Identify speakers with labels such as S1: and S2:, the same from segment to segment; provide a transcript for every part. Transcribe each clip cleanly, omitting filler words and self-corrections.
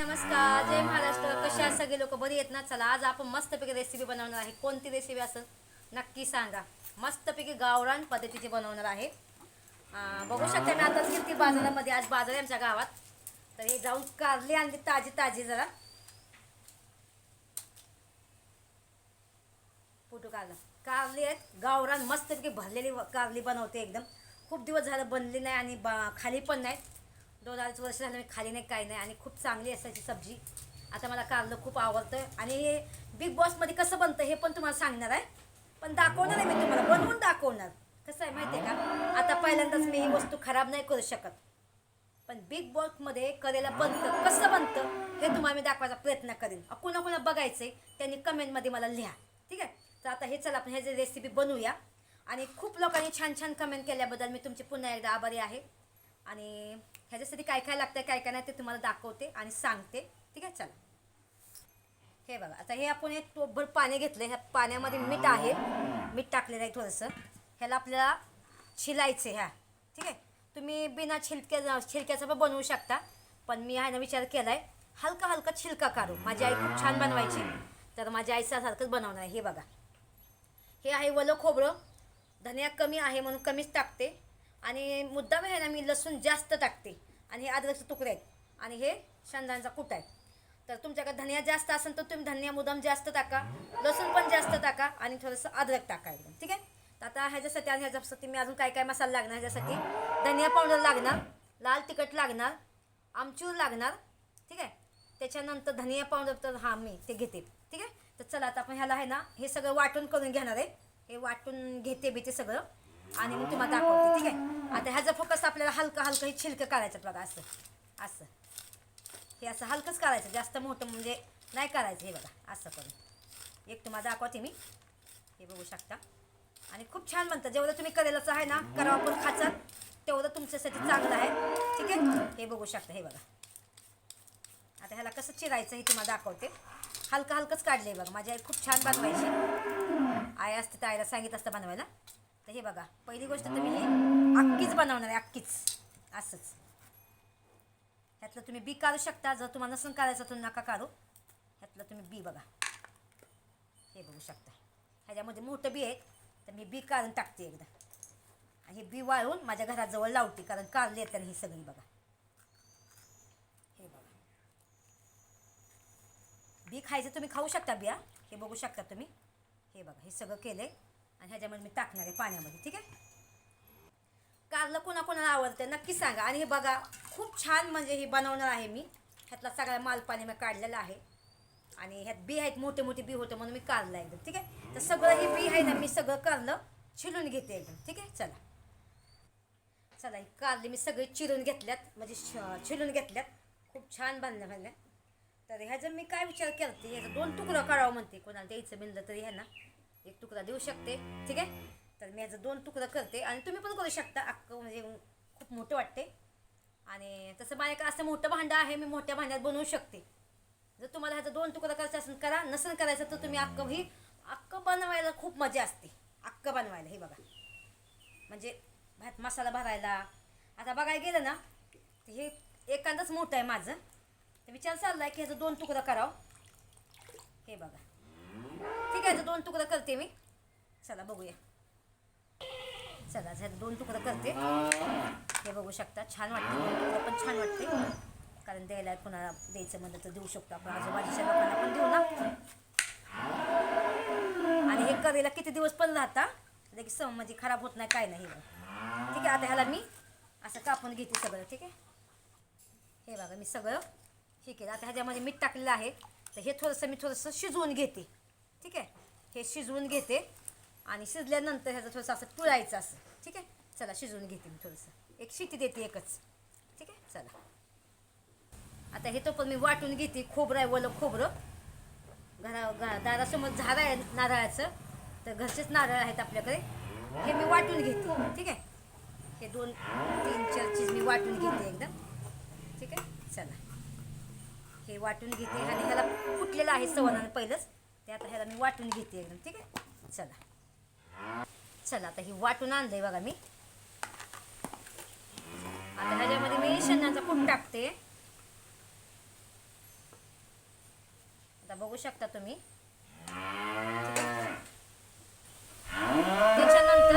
S1: नमस्कार, जय महाराष्ट्र. कसे आहेत सगळे लोक? बरी आहेत ना? चला, आज आपण मस्तपैकी रेसिपी बनवणार आहे. कोणती रेसिपी असेल नक्की सांगा. मस्तपैकी गावरान पद्धतीची बनवणार आहे. बघू शकता मी आताच गेली बाजारामध्ये. आज बाजार आहे आमच्या गावात. तर हे जाऊन कारली आणली ताजी ताजी. जरा फोटो काढला. कारली आहेत गावरान, मस्तपैकी भरलेली कारली बनवते एकदम. खूप दिवस झालं बनली नाही आणि खाली पण नाही. 2-2.5 वर्ष झालं मी खाली नाही, काही नाही. आणि खूप चांगली असायची सब्जी. आता मला कारलं खूप आवडतं. आणि हे बिग बॉसमध्ये कसं बनतं हे पण तुम्हाला सांगणार आहे. पण दाखवणार आहे मी तुम्हाला, बनवून दाखवणार. कसं आहे माहिती आहे का, आता पहिल्यांदाच मी ही वस्तू खराब नाही करू शकत. पण बिग बॉसमध्ये करेला बनतं, कसं बनतं हे तुम्हाला मी दाखवायचा प्रयत्न करेन. कुणा बघायचं आहे त्यांनी कमेंटमध्ये मला लिहा, ठीक आहे. तर आता हे चला आपण ह्याची रेसिपी बनवूया. आणि खूप लोकांनी छान छान कमेंट केल्याबद्दल मी तुमची पुन्हा एकदा आभारी आहे. आणि ह्याच्यासाठी काय काय लागतं काय काय नाही ते तुम्हाला दाखवते आणि सांगते, ठीक आहे. चला, हे बघा. आता हे आपण एक टोपभर पाणी घेतलं. ह्या पाण्यामध्ये मीठ आहे, मीठ टाकलेलं आहे थोडंसं. ह्याला आपल्याला छिलायचं ह्या, ठीक आहे. तुम्ही बिना छिलक्याचं पण बनवू शकता. पण मी ह्यानं विचार केला आहे हलका हलका छिलका काढू. माझी आई खूप छान बनवायची, तर माझ्या आईसारखंच बनवणार आहे. हे बघा, हे आहे वलं खोबरं. धनिया कमी आहे म्हणून कमीच टाकते. आणि मुद्दाम आहे ना, मी लसूण जास्त टाकते. आणि हे अद्रकचे तुकडे आहेत. आणि हे शेंगदाण्याचा कुटा आहे. तर तुमच्याकडे धनिया जास्त असेल तर तुम्ही धनिया मुद्दाम जास्त टाका, लसूण पण जास्त टाका आणि थोडंसं अद्रक टाका एकदम, ठीक आहे. तर आता ह्याच्यासाठी मी अजून काय काय मसाला लागणार. ह्याच्यासाठी धनिया पावडर लागणार, लाल तिखट लागणार, आमचूर लागणार, ठीक आहे. त्याच्यानंतर धनिया पावडर तर मी ते घेते, ठीक आहे. तर चला आता आपण ह्याला आहे ना हे सगळं वाटून करून घेणार आहे. हे वाटून घेते ते सगळं आणि मग तुम्हाला दाखवते, ठीक आहे. आता ह्याचा फोकस आपल्याला हलका हलका हे छिलकं काढायचं बघा. असं असं हे असं हलकंच काढायचं, जास्त मोठं म्हणजे नाही काढायचं. हे बघा असं करून एक तुम्हाला दाखवते मी. हे बघू शकता. आणि खूप छान बनतं. जेवढं तुम्ही करेलाचं आहे ना करावं पण खाचाल तेवढं तुमच्यासाठी चांगलं आहे, ठीक आहे. हे बघू शकता. हे बघा, आता ह्याला कसं चिरायचं हे तुम्हाला दाखवते. हलकं हलकंच काढलं आहे बघा. माझी आई खूप छान बनवायची. आई असते तर आईला सांगितलं असतं बनवायला. तर हे बघा, पहिली गोष्ट तर मी ही अक्कीच बनवणार आहे, अक्कीच असंच. ह्यातलं तुम्ही बी काढू शकता. जर तुम्हाला नसून काढायचं तर नका काढू. ह्यातलं तुम्ही बी बघा, हे बघू शकता. ह्याच्यामध्ये मोठं बी आहे तर मी बी काढून टाकते एकदा. आणि हे बी वाळून माझ्या घराजवळ लावते, कारण काढले येतात ही सगळी बघा. हे बघा, बी खायचं तुम्ही खाऊ शकता बिया. हे बघू शकता तुम्ही. हे बघा, हे सगळं केलं आहे आणि ह्याच्यामध्ये मी टाकणार आहे पाण्यामध्ये, ठीक आहे. कारलं कोणाकोणाला आवडतं नक्की सांगा. आणि हे बघा, खूप छान म्हणजे हे बनवणार आहे मी. ह्यातला सगळा मालपाणी मी काढलेला आहे. आणि ह्यात बी आहेत, मोठे मोठे बी होते म्हणून मी काढलं एकदम, ठीक आहे. तर सगळं हे बी आहे ना मी सगळं कारलं चिरून घेते एकदम, ठीक आहे. चला चला, ही कारली मी सगळे चिरून घेतल्यात, म्हणजे चिरून घेतल्यात. खूप छान बनल्या. तर ह्याचं मी काय विचार करते, ह्याचं 2 तुकडं काढावं म्हणते. कोणाला द्यायचं बिनलं तरी ह्यांना 1 तुकडा देऊ शकते, ठीक आहे. तर मी ह्याचं 2 तुकडं करते. आणि तुम्ही पण करू शकता. अख्खं म्हणजे खूप मोठं वाटते. आणि तसं माझ्याकडे असं मोठं भांडं आहे, मी मोठ्या भांड्यात बनवू शकते. जर तुम्हाला ह्याचं 2 तुकडं करायचं असेल करा, नसेल करायचं तर तुम्ही अख्खं बनवायला खूप मजा असते. अख्खं बनवायला हे बघा, म्हणजे भात मसाला भरायला. आता बघायला गेलं ना तर हे एखादंच मोठं आहे माझं. तर विचार चालला आहे की ह्याचं 2 तुकडं करावं. हे बघा, ठीक आहे. ह्याचं 2 तुकडं करते मी. चला बघूया. चला ह्याचं 2 तुकडं करते. हे बघू शकता, छान वाटते. 2 तुकडं पण छान वाटते, कारण द्यायला कोणाला द्यायचं म्हणलं तर देऊ शकतो आपण. आजूबाजूच्या लोकांना पण देऊ ना. आणि हे करेला किती दिवस पण राहता, लगेच म्हणजे खराब होत नाही, काय नाही. ठीक आहे. आता ह्याला मी असं कापून घेते सगळं, ठीक आहे. हे बघा, मी सगळं हे केलं. आता ह्याच्यामध्ये मीठ टाकलेलं आहे. तर हे थोडंसं शिजवून घेते, ठीक आहे. हे शिजवून घेते आणि शिजल्यानंतर ह्याचं थोडंसं असं पुळायचं असं, ठीक आहे. चला, शिजवून घेते मी थोडंसं. एक शिटी देते एकच, ठीक आहे. चला, आता हे तो पण मी वाटून घेते. खोबरं आहे, वलं खोबरं. दारासमोर झाड आहे नारळाचं, तर घरचेच नारळ आहेत आपल्याकडे. हे मी वाटून घेते, ठीक आहे. हे 2-3-4 चीज मी वाटून घेते एकदम, ठीक आहे. चला, हे वाटून घेते. आणि ह्याला फुटलेलं आहे सवनानं पहिलंच, ते आता ह्याला मी वाटून घेते एकदम, ठीक आहे. चला आता ही वाटून आणलंय बघा मी. आता ह्याच्यामध्ये मी शेंगदाण्याचा कूट टाकते. आता बघू शकता तुम्ही. त्याच्यानंतर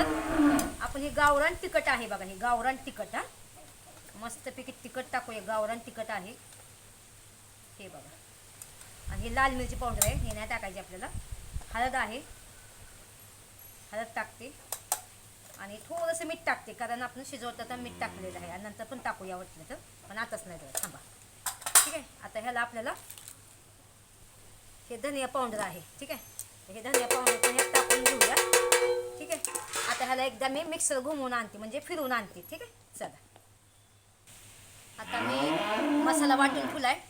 S1: आपण हे गावरान तिखट आहे बघा, हे गावरान तिखट. हा मस्तपैकी तिखट टाकूया, गावरान तिखट आहे हे बघा. आणि हे लाल मिरची पावडर आहे, हे नाही टाकायची आपल्याला. हळद आहे, हळद टाकते आणि थोडंसं मीठ टाकते, कारण आपण शिजवताना मीठ टाकलेलं आहे आणि नंतर पण टाकूया वाटलं तर, पण आताच नाही तर थांबा. ठीक आहे. आता ह्याला आपल्याला हे धनिया पावडर आहे. ठीक आहे, हे धनिया पावडर पण ह्यात टाकून घेऊया. ठीक आहे. आता ह्याला एकदा मी मिक्सर घुमवून आणते, म्हणजे फिरवून आणते. ठीक आहे. चला, आता मी मसाला वाटून ठेवलाय.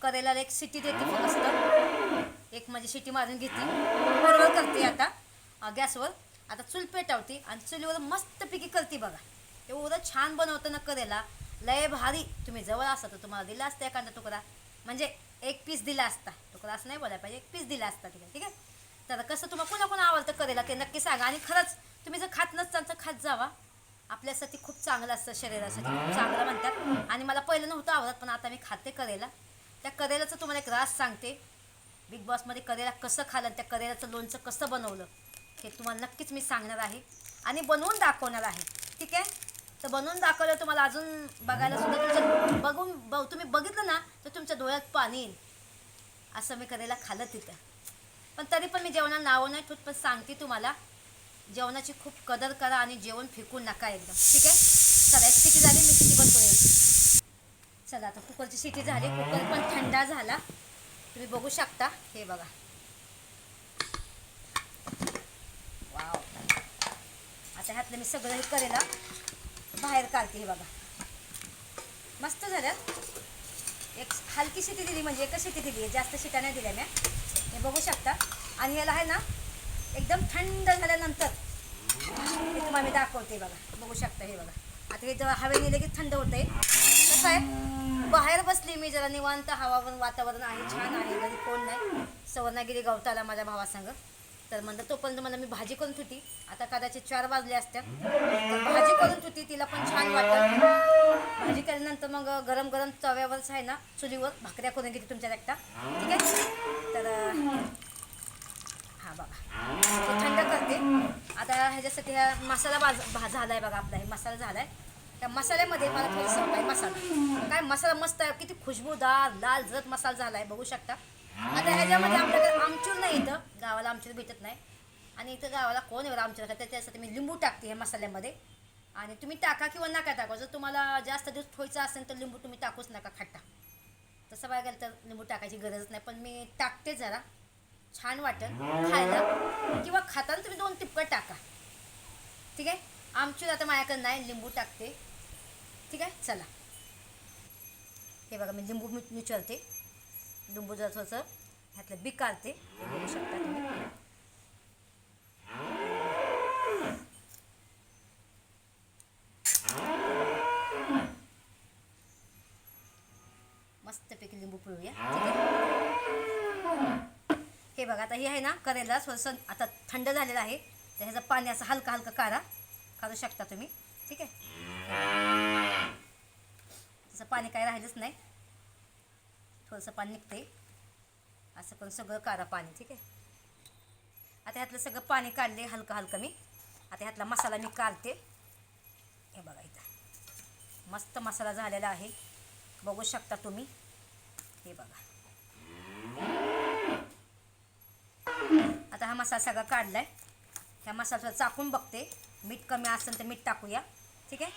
S1: करेला एक शिटी देते फक्त, एक म्हणजे शिटी मारून घेते, बरोबर करते आता गॅसवर. आता चूल पेटवते आणि चुलीवर मस्तपैकी करते बघा. एवढं छान बनवतं ना करेला, लय भारी. तुम्ही जवळ असता तर तुम्हाला दिला असता एखादा तुकडा, म्हणजे एक पीस दिला असता. तुकडा असं नाही बोलायला पाहिजे, एक पीस दिला असता. ठीक आहे. तर कसं तुम्हाला कोणा आवडतं करेला ते नक्की सांगा. आणि खरंच तुम्ही जर खात नसताल तर खात जावा, आपल्यासाठी खूप चांगलं असतं, शरीरासाठी खूप चांगलं म्हणतात. आणि मला पहिलं नव्हतं आवडत, पण आता मी खाते करेला. त्या करेलाचं तुम्हाला एक रास सांगते. बिग बॉसमध्ये करेला कसं खाल्लं, त्या करेलाचं लोणचं कसं बनवलं हे तुम्हाला नक्कीच मी सांगणार आहे आणि बनवून दाखवणार आहे. ठीक आहे. तर बनवून दाखवलं तुम्हाला अजून बघायला सुद्धा तुमचं तुम्ही बघितलं ना तर तुमच्या डोळ्यात पाणी येईल, असं मी करेला खाल्लं तिथं. पण तरी पण मी जेवणाला नावं नाही ठेवत, पण सांगते तुम्हाला, जेवणाची खूप कदर करा आणि जेवण फेकून नका एकदम. ठीक आहे. चला, एक शिटी झाली, मी शिटी बंद करेल. चला, आता कुकरची शिटी झाली, कुकर पण थंडा झाला, तुम्ही बघू शकता. हे बघा, वाव. आता ह्यातलं मी सगळं हे करेला बाहेर काढते. हे बघा, मस्त झालं. एक हलकी शिटी दिली, म्हणजे एकच शिटी दिली, जास्त शिट्या नाही दिल्या मी. हे बघू शकता. आणि याला आहे ना एकदम थंड झाल्यानंतर हे तुम्हाला मी दाखवते बघा. बघू शकता. हे बघा, आता हे जेव्हा हवेने लगेच थंड होतंय. कसं आहे, बाहेर बसली मी जरा निवांत, हवामान वातावरण आहे, छान आहे, घरी कोण नाही. सवर्णागिरी गवताला माझ्या भावासंग. तर म्हणलं तोपर्यंत मला मी भाजी करून ठेवती. आता कदाचित 4 वाजले असत्या, तर भाजी करून ठेवती, तिला पण छान वाटतं. भाजी केल्यानंतर मग गरम गरम तव्यावरच आहे ना, चुलीवर भाकऱ्या करून घेते तुमच्या एकटा. ठीक आहे. तर हां बघा, ते थंड करते. आता ह्याच्यासाठी हा मसाला झाला आहे बघा आपला. हे मसाला झाला आहे. त्या मसाल्यामध्ये मला थोडंसं काय मसाला, काय मसाला मस्त आहे, किती खुशबूदार लाल जरद मसाला झाला आहे, बघू शकता. आता ह्याच्यामध्ये आपल्याकडे आमचूर नाही, इथं गावाला आमचूर भेटत नाही, आणि इथं गावाला कोण एवढं आमचूर खातं. त्यासाठी मी लिंबू टाकते ह्या मसाल्यामध्ये. आणि तुम्ही टाका किंवा नका टाका, जर तुम्हाला जास्त दिवस ठेवायचं असेल तर लिंबू तुम्ही टाकूच नका खट्टा. तसं बघायला गेलं तर लिंबू टाकायची गरज नाही, पण मी टाकते जरा, छान वाटेल खायला. किंवा खाताना तुम्ही 2 टिपकं टाका. ठीक आहे. आमचूर आता माझ्याकडे नाही, लिंबू टाकते. ठीक आहे. चला, हे बघा, मी लिंबू निचळते. लिंबू जर थोडंसं ह्यातलं बी काढते, हे बघू शकता तुम्ही. मस्तपैकी लिंबू पिळूया. ठीक आहे. हे बघा, आता हे आहे ना करेला थोडंसं आता थंड झालेलं आहे, तर ह्याचं पाणी असं हलका हलका काढू शकता तुम्ही. ठीक आहे. तसं पाणी काही राहिलंच नाही, थोडंसं पाणी निघते, असं करून सगळं काढा पाणी. ठीक आहे. आता ह्यातलं सगळं पाणी काढले हलकं हलकं मी. आता ह्यातला मसाला मी काढते. हे बघा, इथं मस्त मसाला झालेला आहे, बघू शकता तुम्ही. हे बघा, आता हा मसाला सगळा काढलाय. ह्या मसाला चाकून बघते, मीठ कमी असेल तर मीठ टाकूया. ठीक आहे.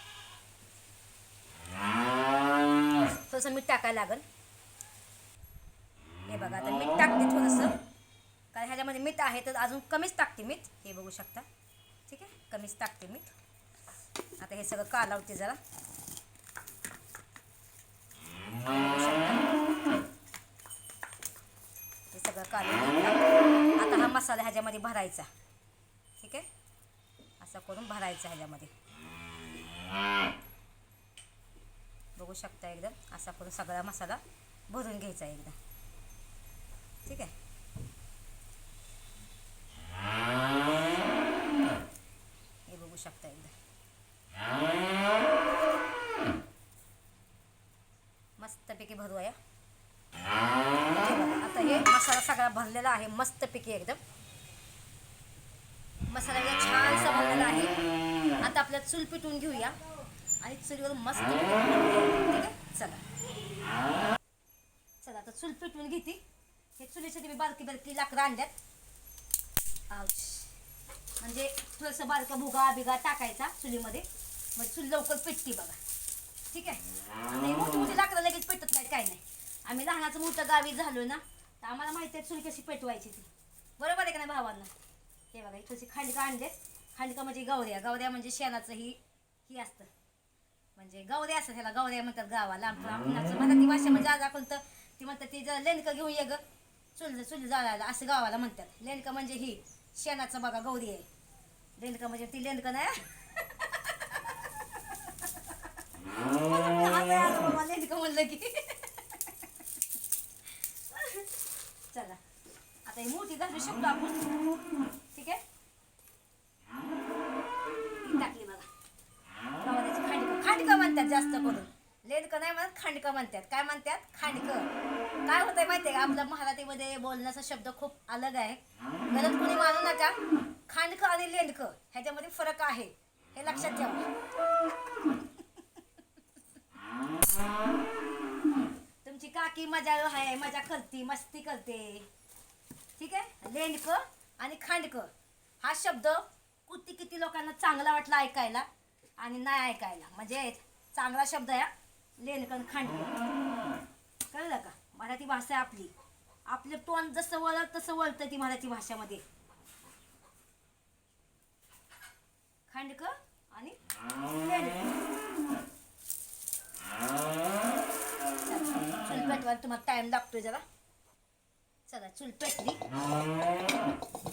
S1: थोडंसं मीठ टाकायला लागेल. हे बघा, आता मीठ टाकते थोडंसं, कारण ह्याच्यामध्ये मीठ आहे तर अजून कमीच टाकते मीठ. हे बघू शकता. ठीक आहे, कमीच टाकते मीठ. आता हे सगळं कालवते जरा. हे सगळं कालवून आता हा मसाला ह्याच्यामध्ये भरायचा. ठीक आहे, असं करून भरायचा ह्याच्यामध्ये. बघू शकता, एकदम असा करून सगळा मसाला भरून घ्यायचा एकदम. ठीक आहे. हे बघू शकता एकदम मस्तपैकी भरूया. आता हे मसाला सगळा भरलेला आहे मस्तपैकी एकदम. मसाला एकदम छानसा भरलेला आहे. आता आपल्याला चूल पेटवून घेऊया आणि चुलीवर मस्त ठीक आहे. चला चला आता चूल पेटवून घेते. हे चुलीसाठी मी बारकी बारकी लाकडं आणल्यात. म्हणजे थोडंसं बारका भुगा बिगा टाकायचा चुलीमध्ये, मग चूल लवकर पेटते बघा. ठीक आहे. आणि मोठी मोठी लाकडं लगेच पेटत नाही काय नाही. आम्ही लहानाचं मोठं गावी झालो ना, तर आम्हाला माहिती आहे चूल कशी पेटवायची ती. बरोबर आहे का नाही भावांना? हे बघा इथंची खांडका आणले. खांडका म्हणजे गवऱ्या. गवऱ्या म्हणजे शेणाचं ही असतं, म्हणजे गवऱ्या असतं. ह्याला गवऱ्या म्हणतात गावाला. आपणाचं मराठी भाषा म्हणजे आज आपण तर ती म्हणतात ती जर लेणकं घेऊन ये ग चुली जाळायला असं गावाला म्हणतात. लेणकं म्हणजे ही शेणाचं बघा गौरी आहे. लेणकं म्हणजे ती लेणकं नाही. लेणकं म्हणलं की चला आता ही मोठी घालू शकतो आपण. ठीक आहे. टाकली बघा गव्हाची खांडकं. खांडकं म्हणतात जास्त करून, लेणकं नाही म्हणत, खांडकं म्हणतात. काय म्हणतात? खांडकं. काय होतंय माहितीये का, आपल्या मराठीमध्ये बोलण्याचा शब्द खूप अलग आहे. गलत कोणी मानू नका. खांडकं आणि लेणकं ह्याच्यामध्ये फरक आहे, हे लक्षात ठेवा. तुमची काकी मजा आहे, मजा करते, मस्ती करते. ठीक आहे. लेणकं आणि खांडकं हा शब्द किती लोकांना चांगला वाटला ऐकायला आणि नाही ऐकायला. म्हणजे चांगला शब्द आहे लेणकं खांडकं. कळलं का? मराठी भाषा आहे आपली. आपलं तोंड जसं वळत तसं वळतं ती मराठी भाषेमध्ये. खांडकं आणि लेणकं. चूल पेटवायला तुम्हाला टाइम लागतोय जरा. चला चूल पेटली,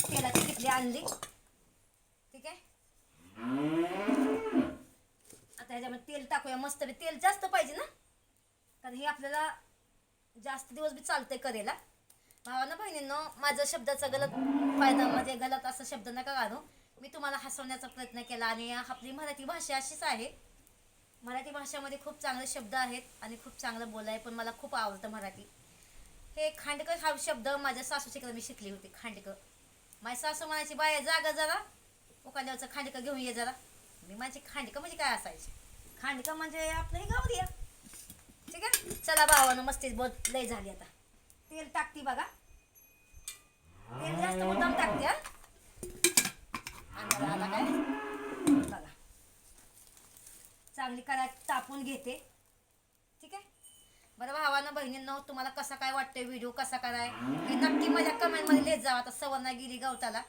S1: तेलाची किटली आणली. ठीक आहे. आता ह्याच्यामध्ये तेल टाकूया मस्त. तेल जास्त पाहिजे ना, कारण हे आपल्याला जास्त दिवस बी चालतंय करेला. भावानं बहिणींनो, माझं शब्दाचा गलत फायदा म्हणजे गलत असा शब्द नका घालू. मी तुम्हाला हसवण्याचा प्रयत्न केला. आणि आपली मराठी भाषा अशीच आहे. मराठी भाषेमध्ये खूप चांगले शब्द आहेत आणि खूप चांगलं बोलाय पण मला खूप आवडतं मराठी. हे खांडकं हा शब्द माझ्या सासूच्याकडे मी शिकली होती. खांडकं माझी सासू म्हणायची, बाया जागा जरा उकाल्यावरचं खांडकं घेऊन ये जरा. मी माझी खांडकं म्हणजे काय असायची? खांडकं म्हणजे आपलं हे गौरी. ठीक आहे. चला भावानं मस्तीच बहुत लय झाली. आता तेल टाकती बघा. तेल जास्त मुद्दाम टाकते. आला काय बघा. चांगली करा तापून घेते. ठीक आहे. बरं भावानं बहिणींनो, तुम्हाला कसा काय वाटतोय व्हिडिओ, कसा कराय हे नक्की माझ्या कमेंटमध्ये लिहित जावा. आता सवर्णा गेली गवताला.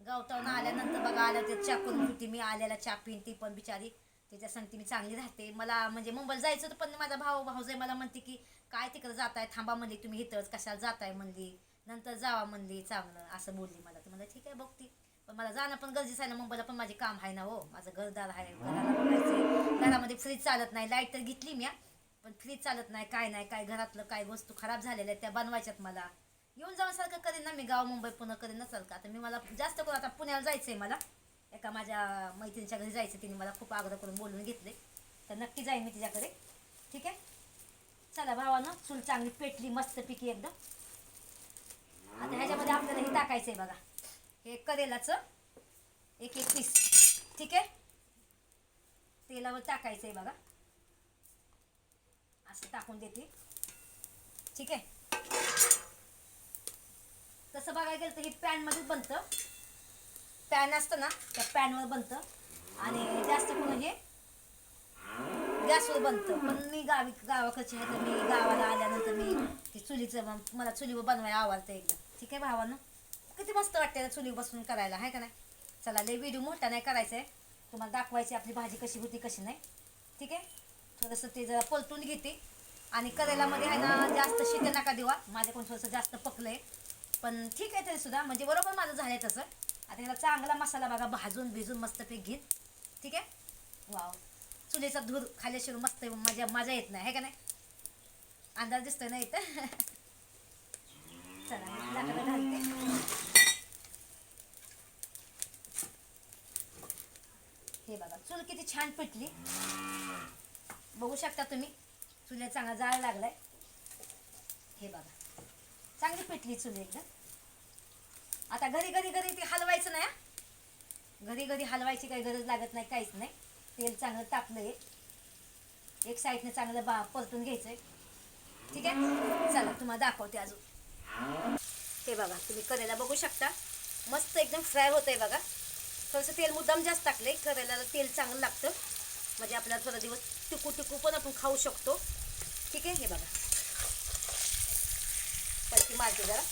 S1: गवतावरून आल्यानंतर बघा आल्या ते चा करून होती. मी आल्याला चा पिन. ती पण बिचारी त्याच्या सांगते मी चांगली राहते. मला म्हणजे मुंबईला जायचं होतं पण माझा भाऊजाई मला म्हणते की काय तिकडं जाताय, थांबा म्हणली तुम्ही इथंच कशाला जाताय म्हणली, नंतर जावा म्हणली चांगलं असं बोलली मला. तर मला ठीक आहे बघती, पण मला जाणं पण गरजेचं आहे ना. मुंबईला पण माझे काम आहे ना हो. माझं घरदार आहे, घराला बघायचं. घरामध्ये फ्रीज चालत नाही. लाईट तर घेतली मी पण फ्रीज चालत नाही. काय नाही काय घरातलं काय वस्तू खराब झालेल्या आहेत त्या बनवायच्यात. मला येऊन जाण्यासारखं करेन ना मी. गाव मुंबई पुन्हा करेन नसाल का. आता मी मला जास्त करून आता पुण्याला जायचं आहे. मला एका माझ्या मैत्रिणीच्या घरी जायचं. तिने मला खूप आग्रह करून बोलून घेतले, तर नक्की जाईन मी तिच्याकडे. ठीक आहे. चला भावानं, चूल चांगली पेटली मस्तपैकी एकदम. आता ह्याच्यामध्ये आपल्याला हे टाकायचं आहे बघा, हे करेलाचं एक एक पीस. ठीक आहे. तेलावर टाकायचं आहे बघा, असं टाकून देते. ठीक आहे. तसं बघायला गेलं तर हे पॅनमध्येच बनतं. पॅन असतं ना त्या पॅनवर बनतं आणि जास्त करून हे गॅसवर बनतं. पण मी गावाकडची आहे तर मी गावाला आल्यानंतर मी ते चुलीचं मला चुलीवर बनवायला आवडतं एकदम. ठीक आहे भावानं, किती मस्त वाटते चुली बसून करायला, आहे का नाही. चला लय व्हिडिओ मोठा नाही करायचा आहे, तुम्हाला दाखवायची आपली भाजी कशी होती कशी नाही. ठीक आहे. थोडंसं ते जरा पलटून घेते आणि करेलामध्ये आहे ना जास्त शिटे नका देवा. माझ्याकडून थोडंसं जास्त पकलं आहे पण ठीक आहे तरीसुद्धा, म्हणजे बरोबर माझं झालं आहे तसं. आता ह्याला चांगला मसाला बघा भाजून भिजून मस्तपैकी घेईन. ठीक आहे. वाव, चुलीचा धूर खाल्ल्याशिवाय मस्त मजा येत नाही, आहे का नाही. अंदाज दिसतोय ना इथं. चला लाकडं घालते. हे बघा चूल किती छान पेटली, बघू शकता तुम्ही. चुलीला चांगला जाळ लागलाय. हे बघा चांगली पेटली चुली एकदम. आता घरी घरी घरी ते हलवायचं नाही. घरी घरी हलवायची काही गरज लागत नाही, काहीच नाही. तेल चांगलं तापलं आहे. एक साईडने चांगलं परतून घ्यायचंय. ठीक आहे, चला तुम्हाला दाखवते अजून. हे बघा, तुम्ही करेला बघू शकता, मस्त एकदम फ्राय होत आहे बघा. थोडंसं तेल मुद्दाम जास्त टाकलंय, करेल्याला तेल चांगलं लागतं, म्हणजे आपल्याला थोडा दिवस टिकू टिकू पण आपण खाऊ शकतो. ठीक आहे, हे बघा पलटी मारते जरा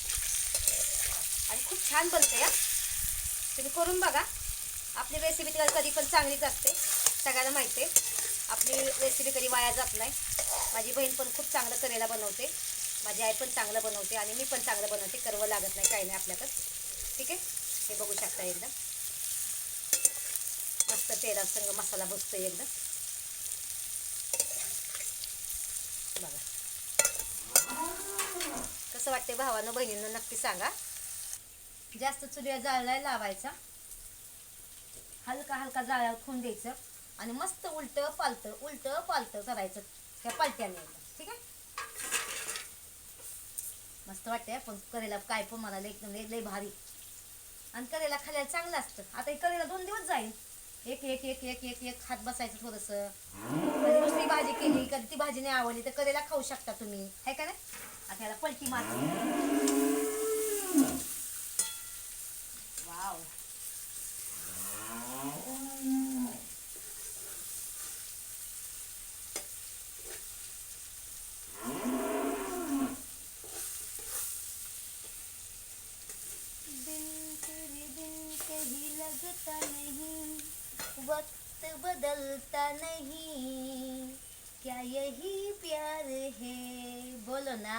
S1: आणि खूप छान बनते या. तुम्ही करून बघा. आपली रेसिपी कधी पण चांगलीच असते, सगळ्यांना माहिती आहे. आपली रेसिपी कधी वाया जात नाही. माझी बहीण पण खूप चांगलं करेला बनवते, माझी आई पण चांगलं बनवते आणि मी पण चांगलं बनवते. करवं लागत नाही, काही नाही आपल्याकडं. ठीक आहे, हे बघू शकता एकदम मस्त तेलासंग मसाला भजतोय एकदम. बघा कसं वाटते भावानं बहिणींना नक्की सांगा. जास्त चुलीवर जाळायला लावायचा, हलका हलका जाळ्यावर ठेवून द्यायचं आणि मस्त उलटं पालतं करायचं त्या पालत्याने एकदम. ठीक आहे, मस्त वाटते. पण करेला काय पण मला एकदम लय भारी, आणि करेला खायला चांगलं असतं. आता हे करेला 2 दिवस जाईल. एक एक एक एक एक एक खात बसायचं थोडंसं. कधी दुसरी भाजी केली, कधी ती भाजी नाही आवडली तर करेला खाऊ शकता तुम्ही, आहे का नाही. आता याला पलटी मारते. वाव, लगता नहीं, वक्त बदलता नहीं, क्या यही प्यार है, बोलो ना.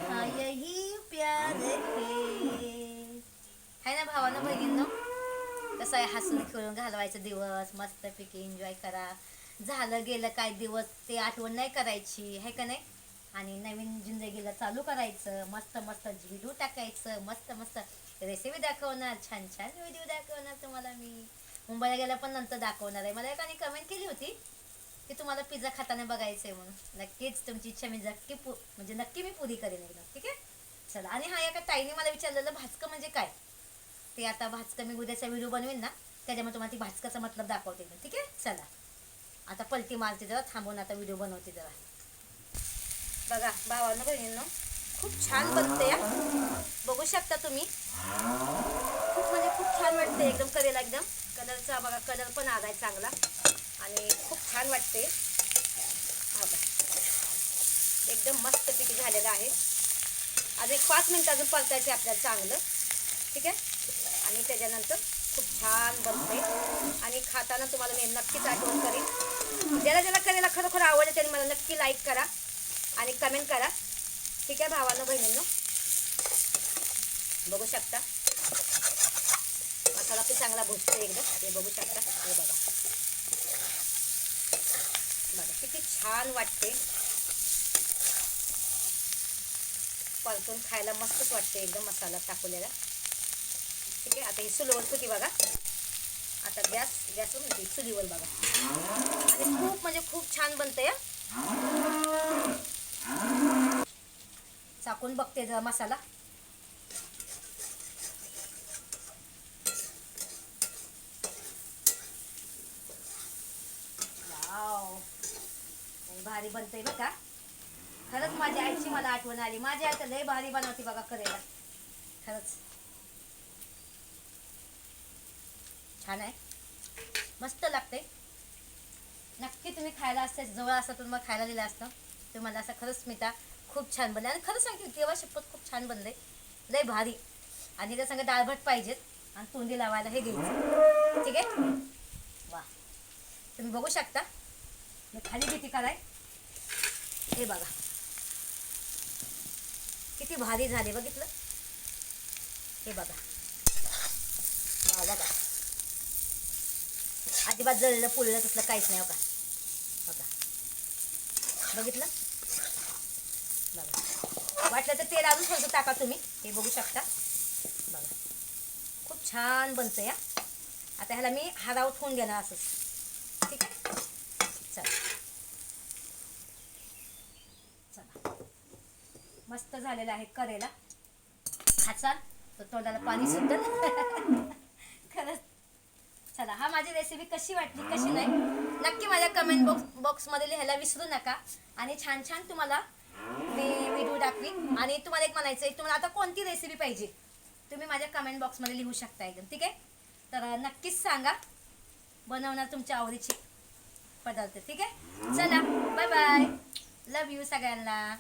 S1: हाँ यही प्यार है ना भावानं बहिणींनो. कसं आहे, हसून खेळून घालवायचं दिवस, मस्तपैकी एन्जॉय करा. झालं गेलं काय दिवस ते आठवण नाही करायची, आहे का नाही. आणि नवीन जिंदगीला चालू करायचं. मस्त मस्त व्हिडिओ टाकायचं, मस्त मस्त रेसिपी दाखवणार, छान छान व्हिडिओ दाखवणार तुम्हाला. मी मुंबईला गेल्या पण नंतर दाखवणार आहे. मला एकाने कमेंट केली होती की तुम्हाला पिझ्झा खाताना बघायचं आहे म्हणून. नक्कीच तुमची इच्छा मी नक्की मी पुरी करेन एकदम. ठीक आहे, चला. आणि हा, एका ताईने मला विचारलेलं भाजकं म्हणजे काय, ते आता भाजकं मी उद्याचा व्हिडिओ बनवेन ना, त्याच्यामुळे तुम्हाला ती भाजकाचा मतलब दाखवते मी. ठीक आहे, चला. आता पलटी मारते जरा, थांबून आता व्हिडिओ बनवते जरा. बघा भावांनो बहिणींनो, खूप छान बनते या, बघू शकता तुम्ही. खूप म्हणजे खूप छान वाटते एकदम करेला. एकदम कलरचा बघा, कलर पण आलाय चांगला आणि खूप छान वाटते. बघा एकदम मस्तपैकी झालेलं आहे. अजून 5 मिनिट अजून परतायचे आपल्याला चांगलं. ठीक आहे, आणि त्याच्यानंतर खूप छान बनते आणि खाताना तुम्हाला मी नक्कीच आठवण करीन. ज्याला ज्याला करेला खरोखर आवडते त्यांनी मला नक्की लाईक करा आणि कमेंट करा. ठीक आहे भावांनो बहिणींनो, बघू शकता मसाला पण चांगला भुजतो एकदम. हे बघू शकता, हे बघा बघा किती छान वाटते. परतून खायला मस्तच वाटते एकदम मसाला टाकलेला. ठीक आहे, आता ही चुलीवर होती बघा. आता गॅसवर होती चुलीवर बघा, आणि खूप म्हणजे खूप छान बनते या. चाकून बघते जरा मसाला. वाव, भारी बनतंय बघा. खरंच माझ्या आईची मला आठवण आली. माझी आई तर लय भारी बनवते बघा करेला. खरंच छान आहे, मस्त लागते. नक्की तुम्ही खायला असते, जवळ असतं तर मग खायला दिलं असतं तुम्हाला. असं खरंच स्मिता खूप छान बनले, आणि खरंच सांगते तेव्हा शपथ खूप छान बनले, लय भारी. आणि त्या संग डाळ भात पाहिजेत आणि तोंडी लावायला हे घ्यायचं. ठीक आहे, वा तुम्ही बघू शकता. मी खाली किती कराय, हे बघा किती भारी झाले, बघितलं. हे बघा, वा बघा, अजिबात जळलं पुळलं तसलं काहीच नाही. बघा बघा, बघितलं. बघा वाटलं तर तेल अजून थोडंसं टाका तुम्ही. हे बघू शकता बघा, खूप छान बनतं या. आता ह्याला मी हराव ठेवून घेणार असंच. ठीक आहे, चला चला मस्त झालेला आहे करेला. खाचा तर तोंडाला पाणी सुद्धा खरंच. चला, हा माझी रेसिपी कशी वाटली कशी नाही नक्की माझ्या कमेंट बॉक्समध्ये लिहायला विसरू नका. आणि छान छान तुम्हाला मी व्हिडिओ दाखवीन. आणि तुम्हाला एक म्हणायचं आहे, तुम्हाला आता कोणती रेसिपी पाहिजे तुम्ही माझ्या कमेंट बॉक्समध्ये लिहू शकता एकदम, ठीक आहे. तर नक्कीच सांगा, बनवणार तुमच्या आवडीचे पदार्थ, ठीक आहे. चला, बाय बाय, लव यू सगळ्यांना.